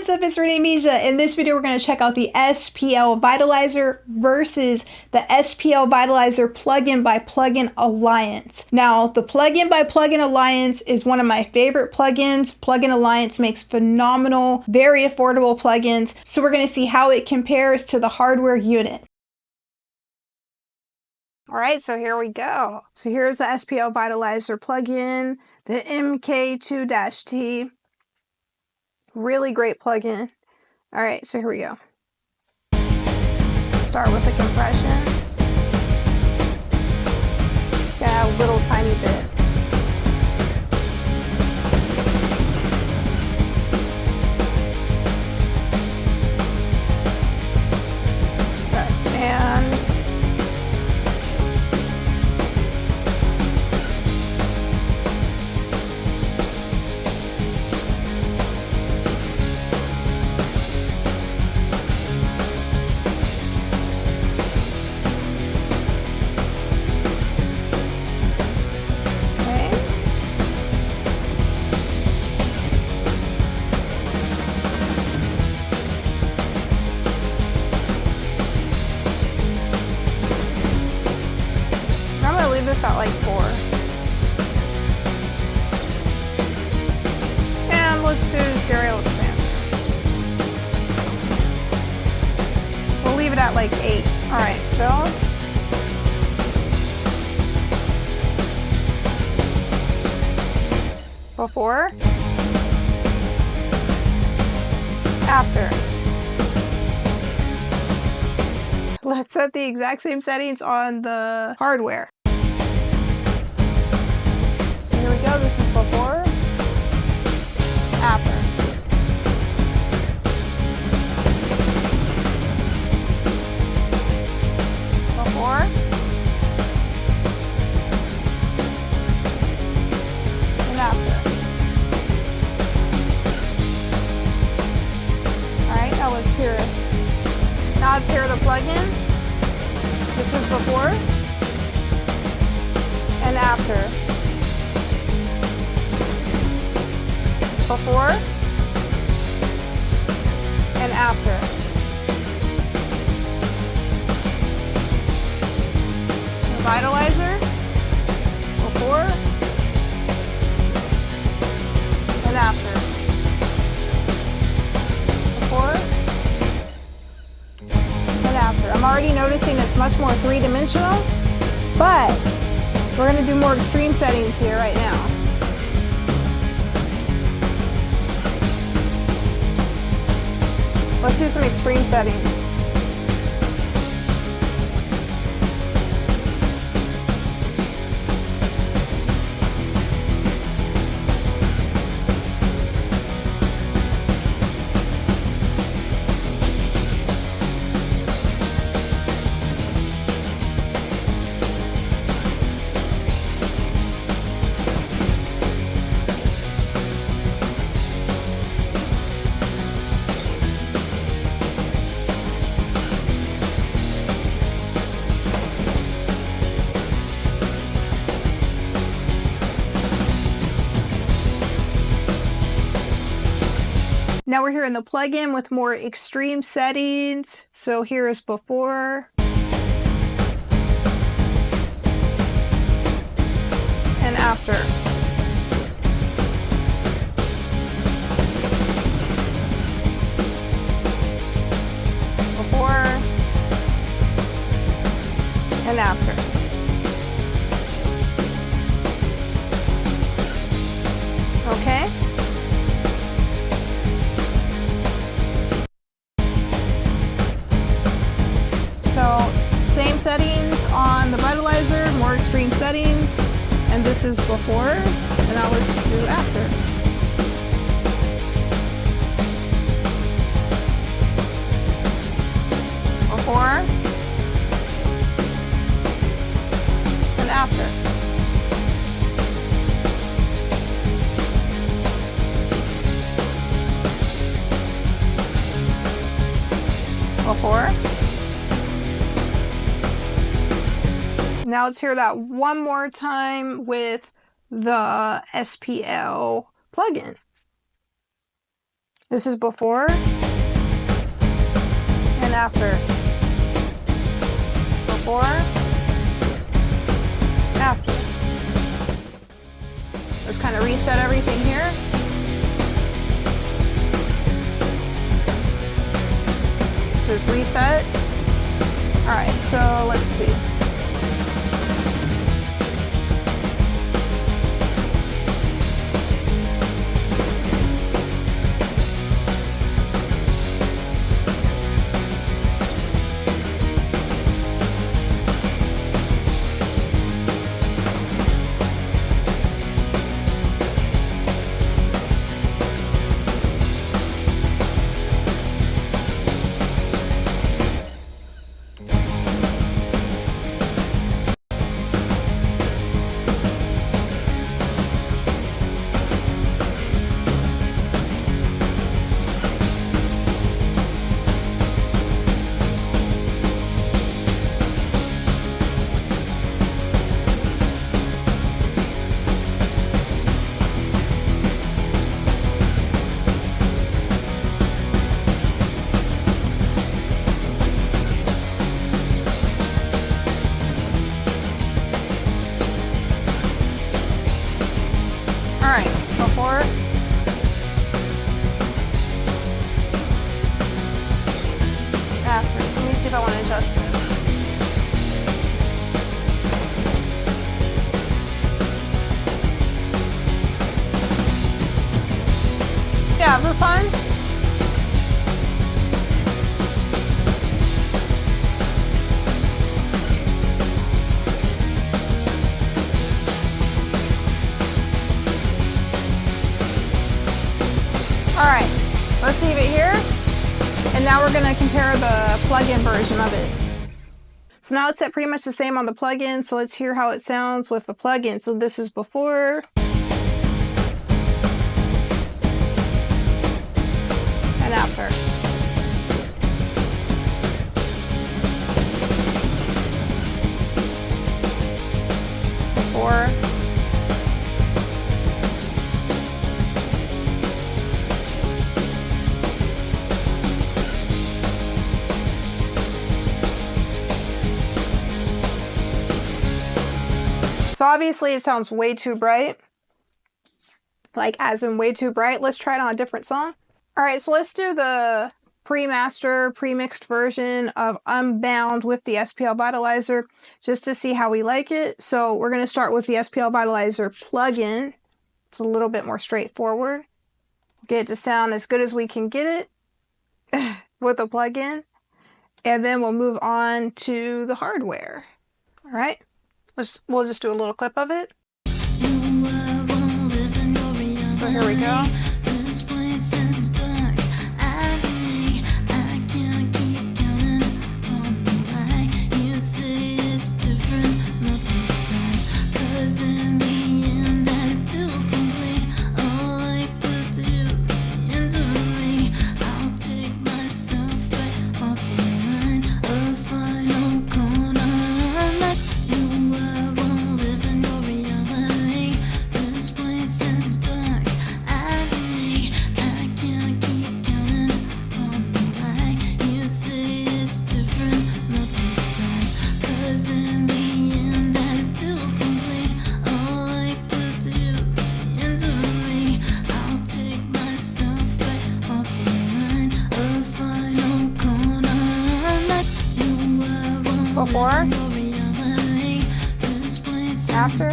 What's up, it's Misha. In this video, we're going to check out the SPL Vitalizer versus the SPL Vitalizer plugin by Plugin Alliance. Now, the plugin by Plugin Alliance is one of my favorite plugins. Plugin Alliance makes phenomenal, very affordable plugins. So we're going to see how it compares to the hardware unit. All right, so here we go. So here's the SPL Vitalizer plugin, the MK2-T. Really great plugin. All right, so here we go. Start with the compression. Just gonna add a little tiny bit. Okay, and this at like 4. And let's do stereo expander. We'll leave it at like 8. Alright, so before, after. Let's set the exact same settings on the hardware. Here we go, this is before, after. Before, and after. Alright, now let's hear it. Now let's hear the plugin. This is before, and after. Before and after. The Vitalizer, before and after. Before and after. I'm already noticing it's much more three-dimensional, but we're going to do more extreme settings here right now. Let's do some extreme settings. Now we're here in the plugin with more extreme settings. So here is before and after. Before and after. Okay. So same settings on the Vitalizer, more extreme settings, and this is before, and now let's do after. Before and after. Before. Now let's hear that one more time with the SPL plugin. This is before and after. Before, after. Let's kind of reset everything here. This is reset. All right, so let's see. Alright, before, after. Let me see if I want to adjust this. Yeah, for fun. Alright, let's leave it here, and now we're going to compare the plug-in version of it. So now it's set pretty much the same on the plug-in, so let's hear how it sounds with the plug-in. So this is before and after. Before So obviously it sounds way too bright, like as in way too bright. Let's try it on a different song. All right, so let's do the pre-master, pre-mixed version of Unbound with the SPL Vitalizer just to see how we like it. So we're going to start with the SPL Vitalizer plugin. It's a little bit more straightforward. Get it to sound as good as we can get it with a plugin. And then we'll move on to the hardware. All right. We'll just do a little clip of it. So here we go. Before, after.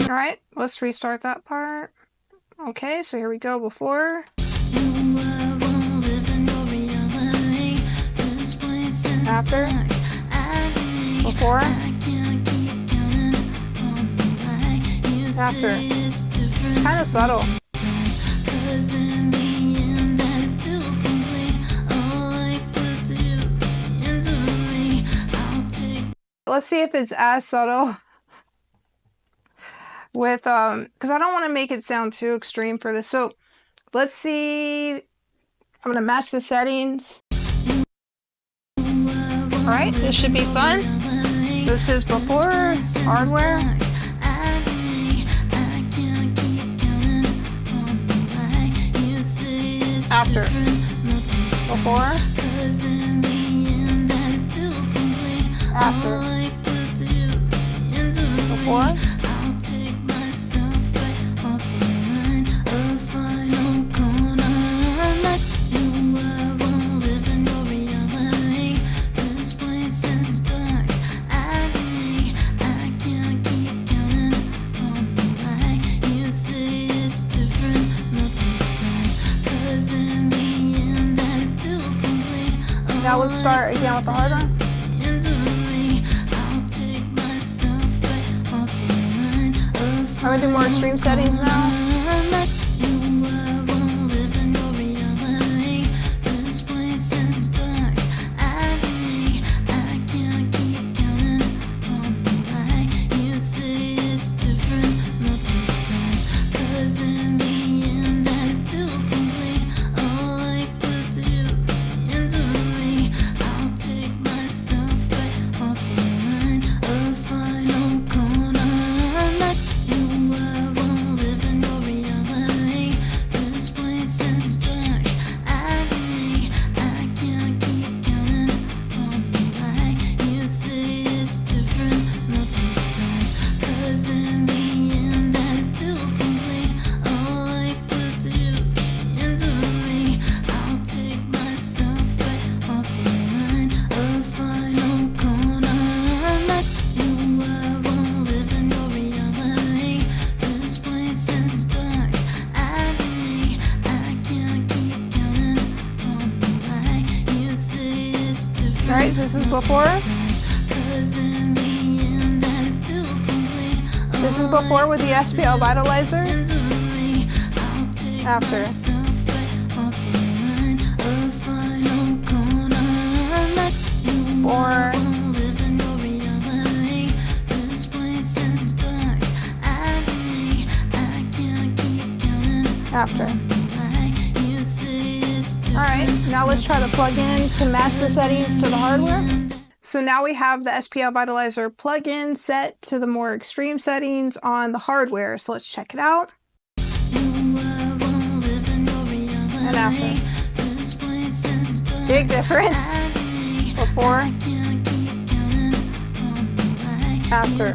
All right, let's restart that part. Okay, so here we go. Before. After, before, after. It's kind of subtle. Let's see if it's as subtle with, because I don't want to make it sound too extreme for this. So let's see. I'm going to match the settings. All right, this should be fun. This is before hardware. After. Before. After. Before. Now let's start again with the hard one. I'm gonna do more extreme settings now. Alright, so this is before. This is before with the SPL Vitalizer. After. Before. After. Alright, now let's try to plug in to match the settings to the hardware. So now we have the SPL Vitalizer plugin set to the more extreme settings on the hardware. So let's check it out. And after. Big difference. Before. After.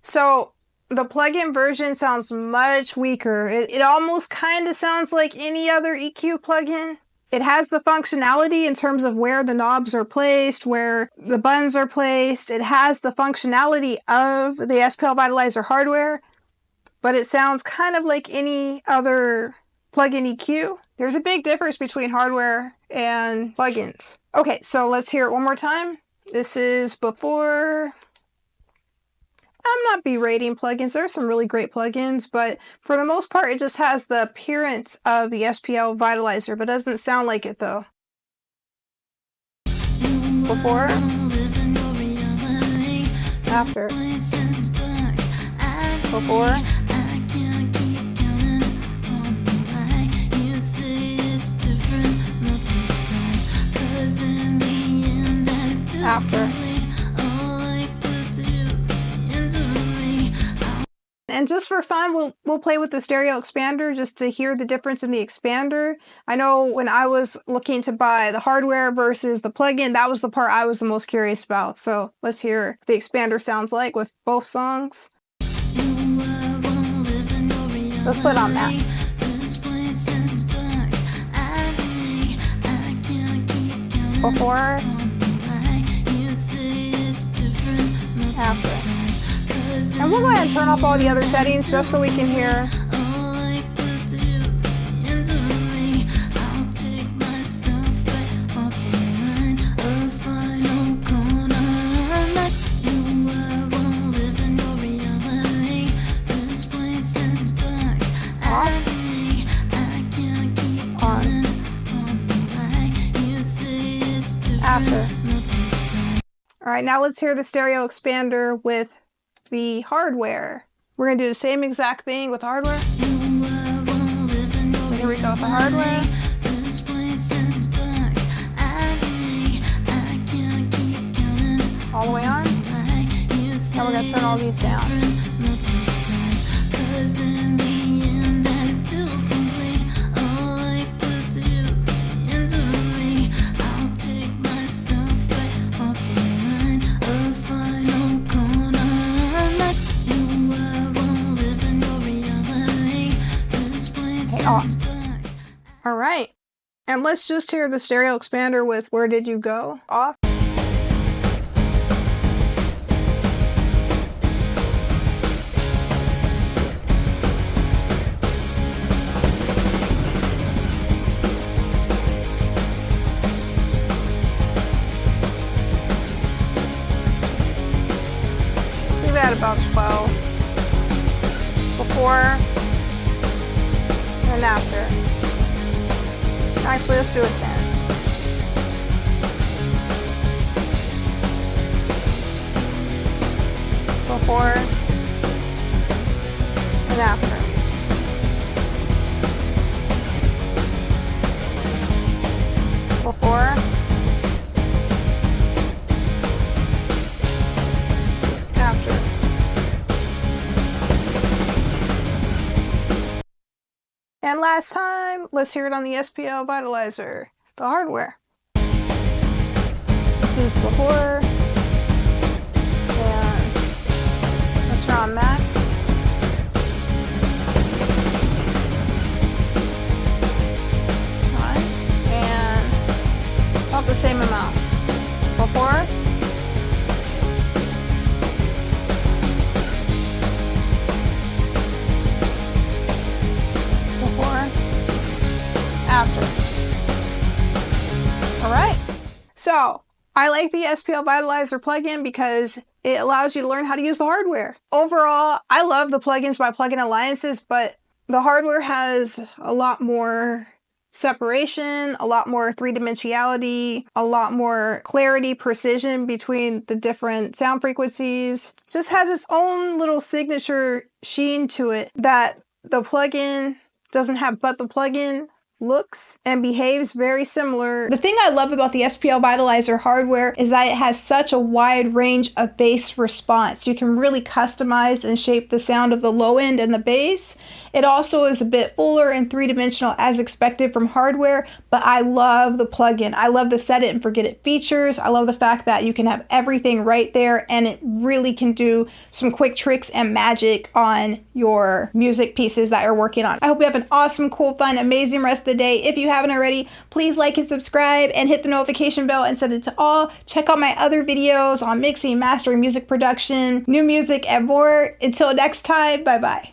So the plugin version sounds much weaker. It almost kind of sounds like any other EQ plugin. It has the functionality in terms of where the knobs are placed, where the buttons are placed. It has the functionality of the SPL Vitalizer hardware, but it sounds kind of like any other plugin EQ. There's a big difference between hardware and plugins. Okay, so let's hear it one more time. This is before. I'm not berating plugins. There are some really great plugins, but for the most part, it just has the appearance of the SPL Vitalizer, but doesn't sound like it though. Before. After. Before. After. And just for fun, we'll play with the stereo expander just to hear the difference in the expander. I know when I was looking to buy the hardware versus the plugin, that was the part I was the most curious about. So let's hear what the expander sounds like with both songs. Let's put it on max. Before. After. And we'll go ahead and turn off all the other settings just so we can hear. Off. On. After. now let's hear the stereo expander with the hardware. We're gonna do the same exact thing with hardware. So here we go with the hardware. All the way on. Now we're gonna turn all these down. All right, and let's just hear the stereo expander with Where Did You Go off. So we've had about 12 before and after. Actually, let's do a 10. Before and after. Before. After. And last time, let's hear it on the SPL Vitalizer, the hardware. This is before, and let's turn on max. Alright, and about the same amount. Before. After. All right. So I like the SPL Vitalizer plugin because it allows you to learn how to use the hardware. Overall, I love the plugins by Plugin Alliances, but the hardware has a lot more separation, a lot more three-dimensionality, a lot more clarity, precision between the different sound frequencies. Just has its own little signature sheen to it that the plugin doesn't have, but the plugin looks and behaves very similar. The thing I love about the SPL Vitalizer hardware is that it has such a wide range of bass response. You can really customize and shape the sound of the low end and the bass. It also is a bit fuller and three-dimensional as expected from hardware, but I love the plugin. I love the set it and forget it features. I love the fact that you can have everything right there and it really can do some quick tricks and magic on your music pieces that you're working on. I hope you have an awesome, cool, fun, amazing rest of the day. If you haven't already, please like and subscribe and hit the notification bell and set it to all. Check out my other videos on mixing, mastering, music production, new music, and more. Until next time, bye-bye.